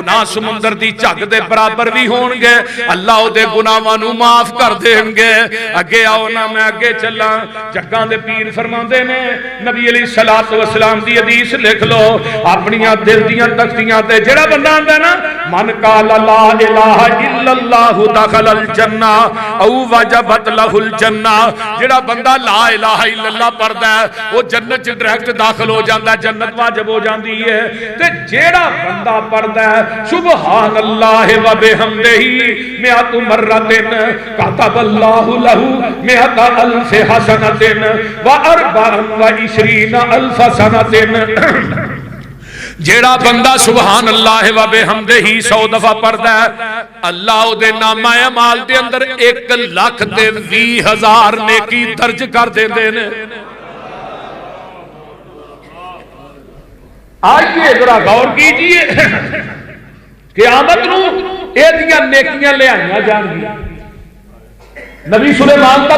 گناہ سمندر دی جھگ دے برابر بھی ہون گے، اللہ او دے گناہاں نو معاف کر دیں گے۔ اگے آؤ نا میں اگے چلا، جگاں دے پیر فرماندے نے نبی علیہ الصلوۃ والسلام دی حدیث لکھ لو اپنی دل دیاں تختیاں تے، جڑا بندہ آندا نا من قال لا الہ الا اللہ دخل الجنہ او وجبت لہ الجنہ، جڑا بندہ لا الہ الا اللہ پڑھدا ہے وہ جنت چ ڈائریکٹ داخل ہو جاندا ہے، جنت واجب ہو جاندی ہے۔ تے جڑا بندہ پڑھدا ہے سبحان اللہ و بحمدہ مئۃ مرۃ کتب اللہ لہ مئۃ الف حسنۃ و اربع و عشرین الف سنۃ، جیڑا بندہ سبحان اللہ و بحمدہ 100 دفعہ پڑھدا ہے اللہ او دے نامہ اعمال دے اندر 1,20,000 نیکی درج کر دیندے نے۔ آئیے ذرا غور کیجئے قیامت نو اے دیاں نیکیاں لے آئیاں جان گی۔ نبی سلیمان